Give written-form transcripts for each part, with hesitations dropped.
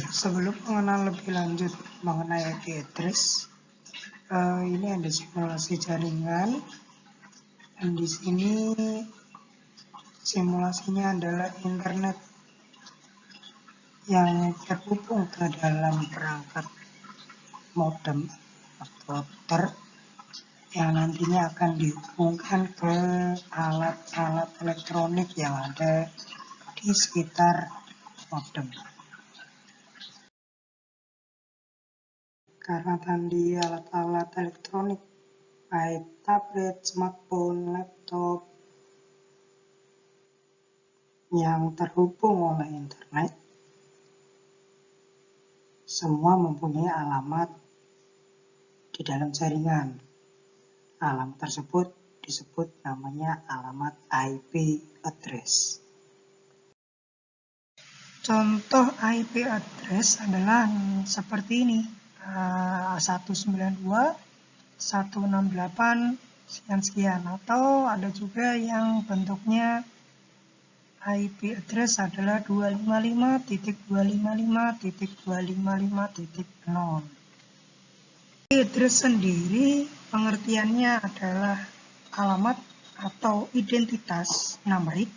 Sebelum mengenal lebih lanjut mengenai IP address, ini ada simulasi jaringan, dan di sini simulasinya adalah internet yang terhubung ke dalam perangkat modem atau router yang nantinya akan dihubungkan ke alat-alat elektronik yang ada di sekitar modem. Karena tadi alat-alat elektronik baik tablet, smartphone, laptop yang terhubung oleh internet, semua mempunyai alamat di dalam jaringan. Alamat tersebut disebut namanya alamat IP address. Contoh IP address adalah seperti ini, 192.168 sekian, atau ada juga yang bentuknya IP address adalah 255.255.255.0. IP address sendiri pengertiannya adalah alamat atau identitas numerik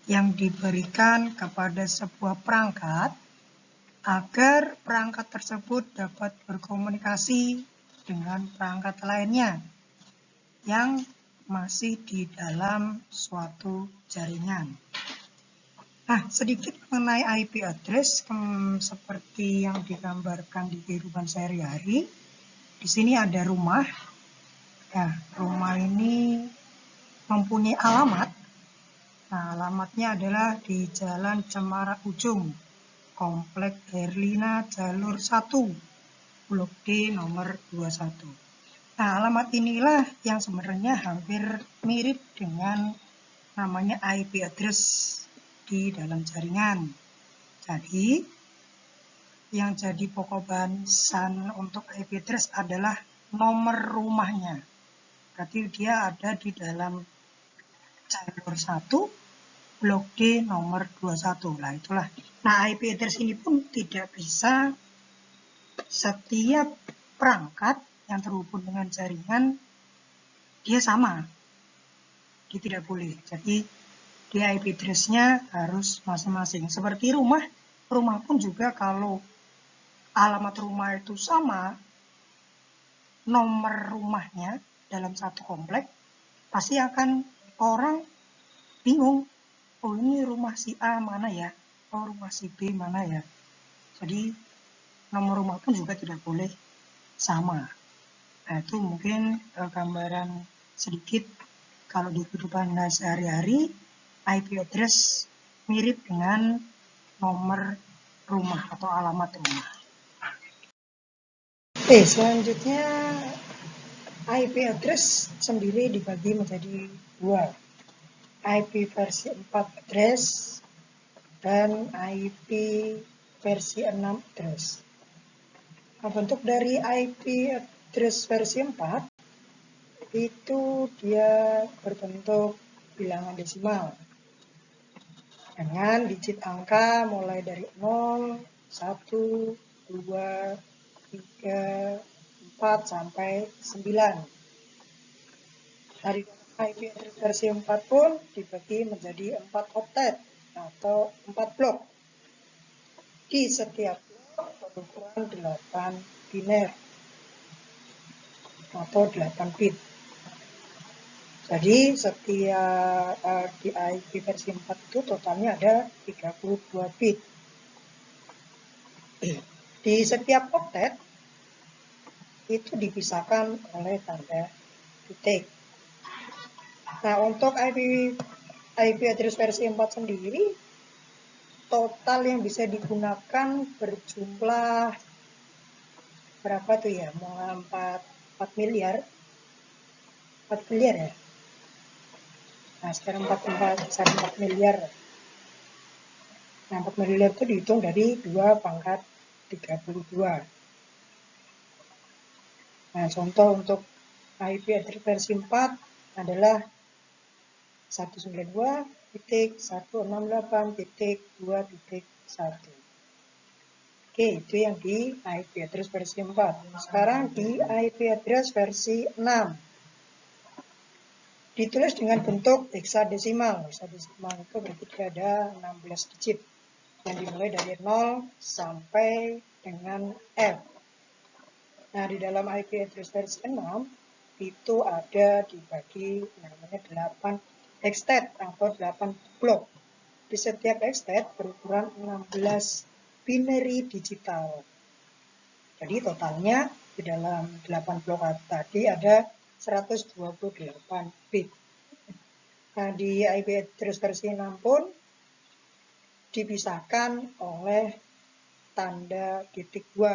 yang diberikan kepada sebuah perangkat agar perangkat tersebut dapat berkomunikasi dengan perangkat lainnya yang masih di dalam suatu jaringan. Nah, sedikit mengenai IP address seperti yang digambarkan di kehidupan sehari-hari. Di sini ada rumah. Ya, rumah ini mempunyai alamat. Nah, alamatnya adalah di Jalan Cemara Ujung, Komplek Herlina Jalur 1, Blok D nomor 21. Nah, alamat inilah yang sebenarnya hampir mirip dengan namanya IP address di dalam jaringan. Jadi, yang jadi pokok bahasan untuk IP address adalah nomor rumahnya. Berarti dia ada di dalam jalur 1, Blok D nomor 21. Nah, itulah. Nah, IP address ini pun tidak bisa setiap perangkat yang terhubung dengan jaringan dia sama. Dia tidak boleh. Jadi, di IP address-nya harus masing-masing. Seperti rumah pun juga kalau alamat rumah itu sama, nomor rumahnya dalam satu komplek, pasti akan orang bingung, oh ini rumah si A mana ya, oh rumah si B mana ya. Jadi nomor rumah pun juga tidak boleh sama. Nah, itu mungkin gambaran sedikit kalau di kehidupan sehari-hari IP address mirip dengan nomor rumah atau alamat rumah. Oke, selanjutnya IP address sendiri dibagi menjadi dua, IP versi 4 address dan IP versi 6 address. Nah, bentuk dari IP address versi 4 itu dia berbentuk bilangan desimal dengan digit angka mulai dari 0, 1, 2, 3, 4 sampai 9. Dari IP address versi 4 pun dibagi menjadi 4 oktet atau 4 blok. Di setiap blok berukuran 8 biner atau 8 bit. Jadi setiap di IP versi 4 itu totalnya ada 32 bit. Di setiap oktet itu dipisahkan oleh tanda titik. Nah, untuk IP address versi 4 sendiri, total yang bisa digunakan berjumlah berapa tuh ya? 4 miliar. 4 miliar ya? Nah, sekarang 4 miliar. Nah, 4 miliar itu dihitung dari 2/32. Nah, contoh untuk IP address versi 4 adalah 192.168.2.1. Oke, itu yang di IP address versi 4. Sekarang di IP address versi 6. Ditulis dengan bentuk hexadesimal. Hexadesimal itu berarti dia ada 16 digit. Yang dimulai dari 0 sampai dengan F. Nah, di dalam IP address versi 6, itu ada dibagi namanya 8 hextet atau 8 blok. Di setiap hextet berukuran 16 binary digital. Jadi totalnya di dalam 8 blok tadi ada 128 bit. Nah, di IP address versi 6 pun dipisahkan oleh tanda titik 2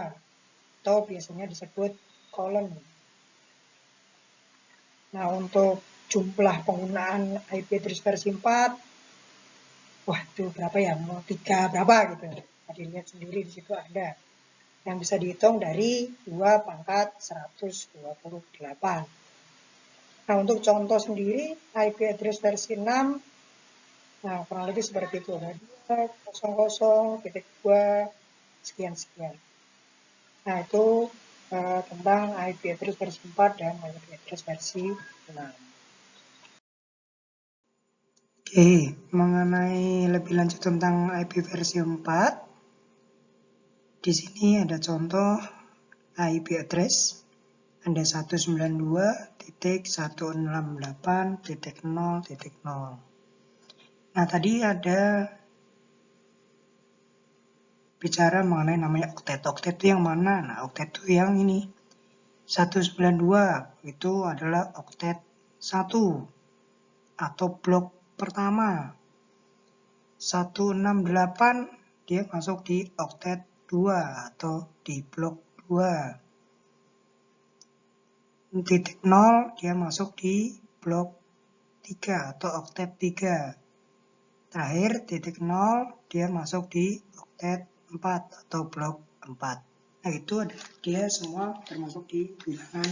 atau biasanya disebut kolom. Nah, untuk jumlah penggunaan IP address versi 4, wah itu berapa ya? Mau 3 berapa gitu. Tadi lihat sendiri di situ ada. Yang bisa dihitung dari 2 pangkat 128. Nah, untuk contoh sendiri, IP address versi 6, nah kurang lebih seperti itu. Ada 200.2 sekian-sekian. Nah, itu tentang IP address versi 4 dan IP address versi 6. Oke, mengenai lebih lanjut tentang IP versi 4, di sini ada contoh IP address. Ada 192.168.0.0. Nah, tadi ada bicara mengenai namanya oktet. Oktet itu yang mana? Nah, oktet itu yang ini. 192 itu adalah oktet 1 atau blok pertama. 168 dia masuk di oktet 2 atau di blok 2. Titik 0 dia masuk di blok 3 atau oktet 3. Terakhir titik 0 dia masuk di oktet 4 atau blok 4. Nah, itu dia semua termasuk di bilangan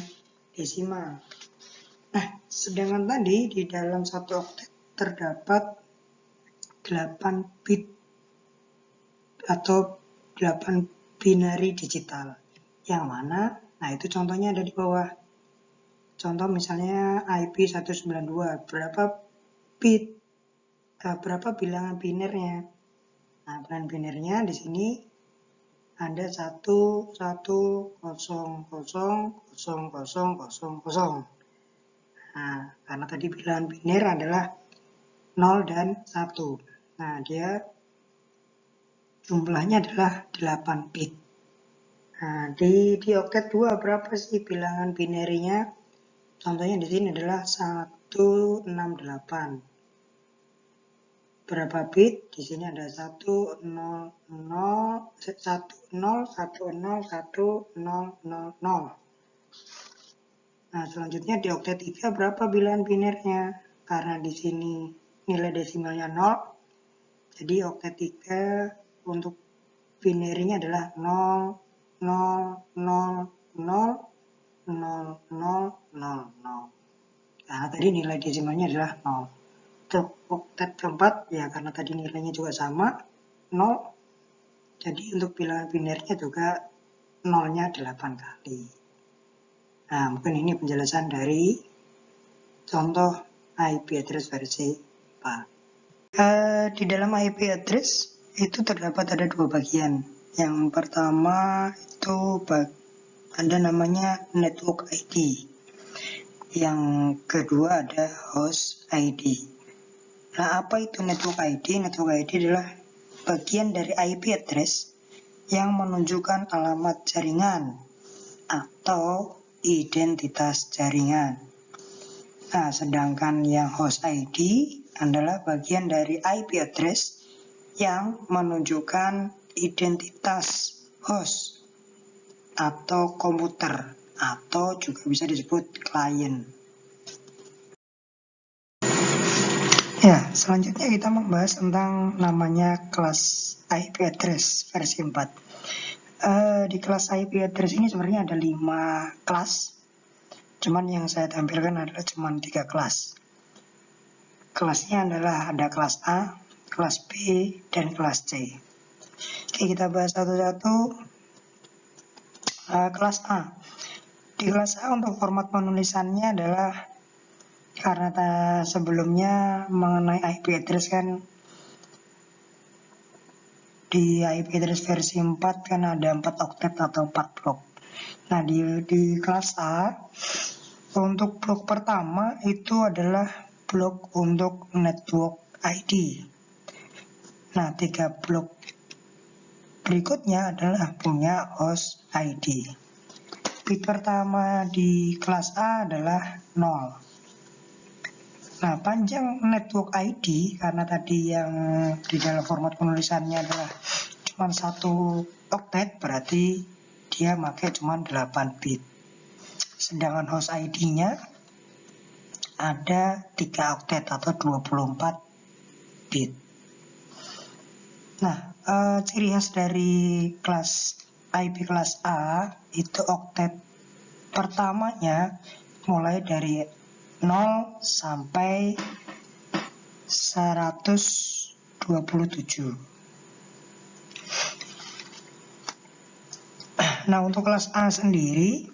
desimal. Nah, sedangkan tadi di dalam satu oktet terdapat 8 bit atau 8 binary digital. Yang mana? Nah, itu contohnya ada di bawah. Contoh misalnya IP 192, berapa bit, berapa bilangan binernya. Nah, bilangan binernya di sini ada 110000000. Nah, karena tadi bilangan biner adalah 0 dan 1. Nah, dia jumlahnya adalah 8 bit. Nah, di oktet 2 berapa sih bilangan binerinya? Contohnya di sini adalah 168. Berapa bit? Di sini ada 10010101000. Nah, selanjutnya di oktet 3 berapa bilangan binernya? Karena di sini nilai desimalnya 0, jadi oktet 3 untuk binerinya adalah 0, 0, 0, 0, 0, 0, 0, 0. Nah, tadi nilai desimalnya adalah 0. Untuk oktet keempat, ya karena tadi nilainya juga sama, 0. Jadi untuk bilangan binernya juga 0-nya 8 kali. Nah, mungkin ini penjelasan dari contoh IP address versi 4. Di dalam IP address itu terdapat ada 2 bagian. Yang pertama itu ada namanya network ID. Yang kedua ada host ID. Nah, apa itu network ID? Network ID adalah bagian dari IP address yang menunjukkan alamat jaringan atau identitas jaringan. Nah, sedangkan yang host ID adalah bagian dari IP address yang menunjukkan identitas host atau komputer atau juga bisa disebut klien. Ya, selanjutnya kita membahas tentang namanya kelas IP address versi 4. Di kelas IP address ini sebenarnya ada 5 kelas. Cuman yang saya tampilkan adalah cuma 3 kelas. Kelasnya adalah ada kelas A, kelas B, dan kelas C. Oke, kita bahas satu-satu. Kelas A. Di kelas A untuk format penulisannya adalah, karena sebelumnya mengenai IP address kan, di IP address versi 4 kan ada 4 oktet atau 4 blok. Nah, di kelas A untuk blok pertama itu adalah blok untuk network ID. Nah, 3 blok berikutnya adalah punya host ID. Bit pertama di kelas A adalah 0. Nah, panjang network ID, karena tadi yang di dalam format penulisannya adalah cuma 1 oktet, berarti dia pakai cuma 8 bit. Sedangkan host ID-nya ada 3 oktet atau 24 bit. Nah, ciri khas dari kelas IP kelas A itu oktet pertamanya mulai dari 0 sampai 127. Nah, untuk kelas A sendiri,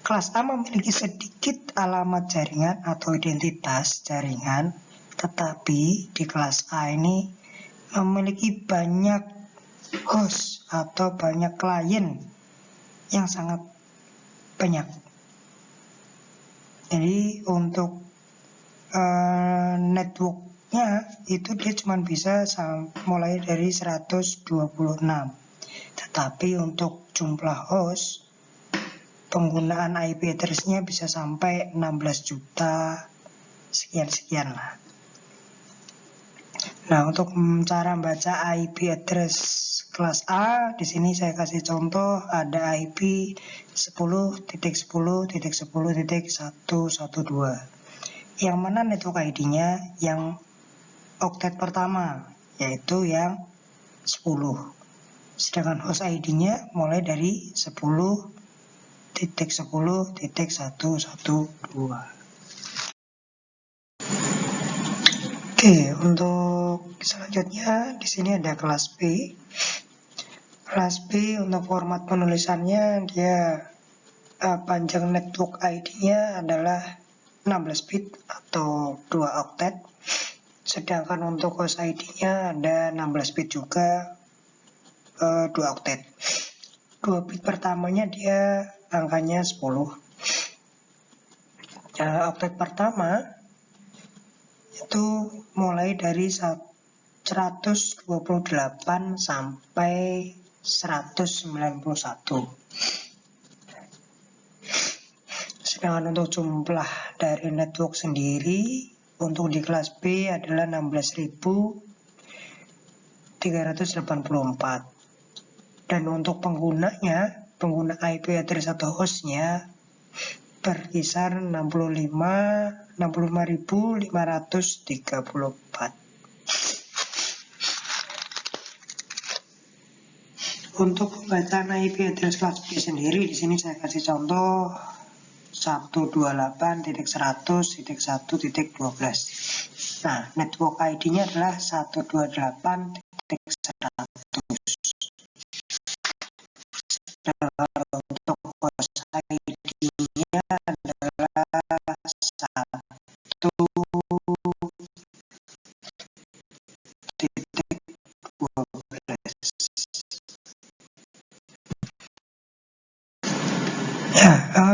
kelas A memiliki sedikit alamat jaringan atau identitas jaringan, tetapi di kelas A ini memiliki banyak host atau banyak klien yang sangat banyak. Jadi untuk networknya itu dia cuma bisa mulai dari 126. Tetapi untuk jumlah host, penggunaan IP address-nya bisa sampai 16 juta sekian-sekian lah. Nah, untuk cara baca IP address kelas A, di sini saya kasih contoh ada IP 10.10.10.112. Yang mana network ID-nya yang oktet pertama, yaitu yang 10. Sedangkan host ID-nya mulai dari 10.10.112. Oke, untuk selanjutnya di sini ada kelas B. Kelas B untuk format penulisannya dia panjang network ID-nya adalah 16 bit atau 2 oktet. Sedangkan untuk host ID-nya ada 16 bit juga, 2 oktet. 2 bit pertamanya dia angkanya 10. Oktet pertama itu mulai dari 128 sampai 191. Sedangkan untuk jumlah dari network sendiri untuk di kelas B adalah 16.384. Dan untuk pengguna IP address atau hostnya berkisar 65.534. Untuk pembacaan IP address kelas B sendiri, di sini saya kasih contoh 128.100.1.12. Nah, network ID-nya adalah 128.100. Untuk host ID-nya adalah 1.12.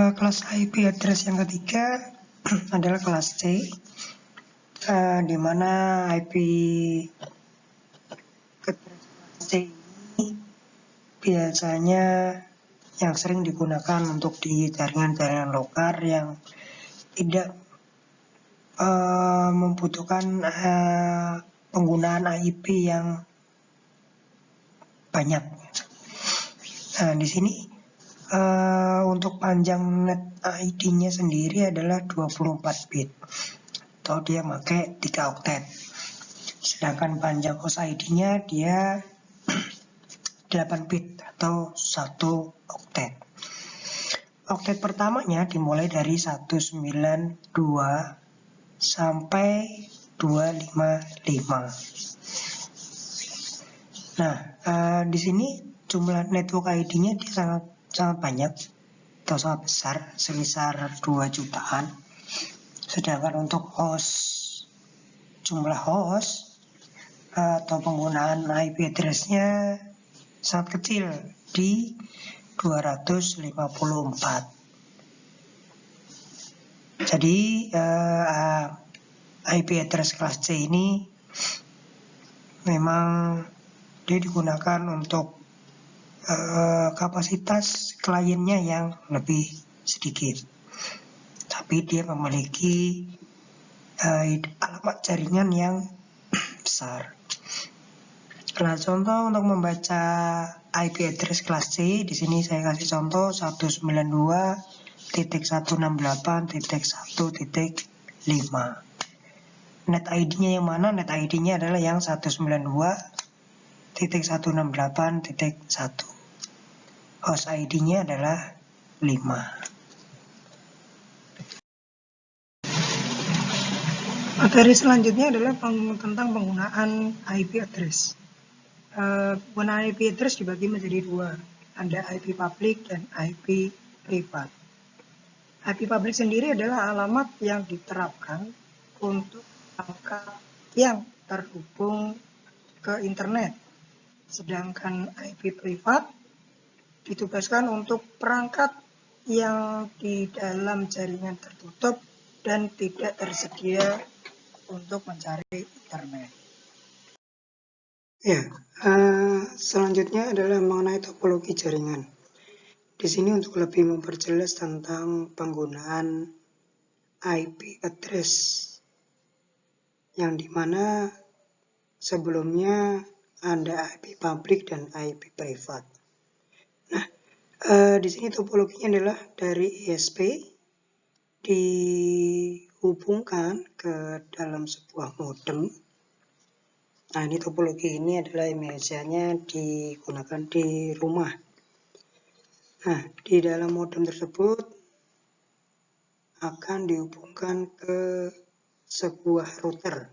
Kelas IP address yang ketiga adalah kelas C, di mana IP address kelas C ini biasanya yang sering digunakan untuk di jaringan-jaringan lokal yang tidak membutuhkan penggunaan IP yang banyak. Nah, di sini untuk panjang net ID-nya sendiri adalah 24 bit atau dia pakai 3 oktet. Sedangkan panjang host ID-nya dia 8 bit atau 1 oktet. Oktet pertamanya dimulai dari 192 sampai 255. Nah, di sini jumlah network ID-nya dia sangat banyak atau sangat besar, sebesar 2 jutaan. Sedangkan untuk jumlah host atau penggunaan IP address-nya sangat kecil di 254. Jadi IP address kelas C ini memang dia digunakan untuk kapasitas kliennya yang lebih sedikit, tapi dia memiliki alamat jaringan yang besar. Nah, contoh untuk membaca IP address kelas C, di sini saya kasih contoh 192.168.1.5. Net ID-nya yang mana? Net ID-nya adalah yang 192.168.1. Host ID-nya adalah 5. Materi selanjutnya adalah tentang penggunaan IP address. Penggunaan IP address dibagi menjadi 2. Ada IP public dan IP privat. IP public sendiri adalah alamat yang diterapkan untuk perangkat yang terhubung ke internet. Sedangkan IP privat ditugaskan untuk perangkat yang di dalam jaringan tertutup dan tidak tersedia untuk mencari internet. Ya, selanjutnya adalah mengenai topologi jaringan. Di sini untuk lebih memperjelas tentang penggunaan IP address, yang dimana sebelumnya ada IP public dan IP privat. Nah, di sini topologinya adalah dari ISP dihubungkan ke dalam sebuah modem. Nah, ini topologi ini adalah biasanya digunakan di rumah. Nah, di dalam modem tersebut akan dihubungkan ke sebuah router.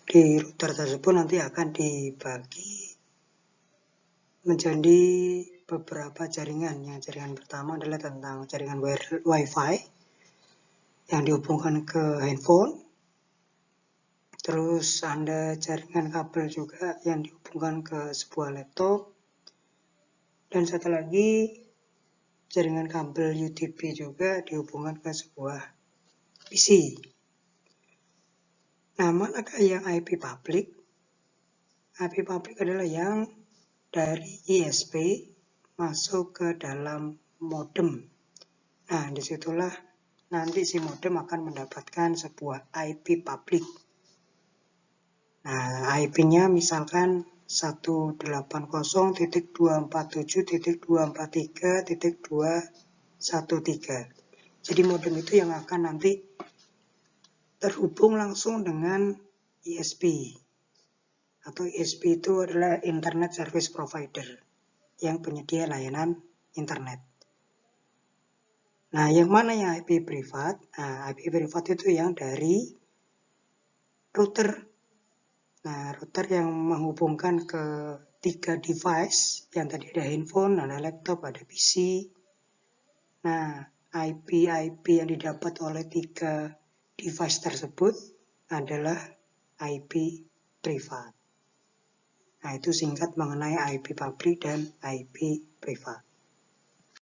Di router tersebut nanti akan dibagi menjadi beberapa jaringan. Yang jaringan pertama adalah tentang jaringan Wi-Fi yang dihubungkan ke handphone. Terus ada jaringan kabel juga yang dihubungkan ke sebuah laptop. Dan satu lagi jaringan kabel UTP juga dihubungkan ke sebuah PC. Nah, manakah yang IP public? IP public adalah yang dari ISP masuk ke dalam modem. Nah, disitulah nanti si modem akan mendapatkan sebuah IP public. Nah, IP-nya misalkan 180.247.243.213. Jadi modem itu yang akan nanti terhubung langsung dengan ISP. Atau ISP itu adalah Internet Service Provider yang penyedia layanan internet. Nah, yang mana yang IP privat? Nah, IP privat itu yang dari router. Nah, router yang menghubungkan ke 3 device, yang tadi ada handphone, ada laptop, ada PC. Nah, IP yang didapat oleh 3 device tersebut adalah IP privat. Nah, itu singkat mengenai IP public dan IP privat.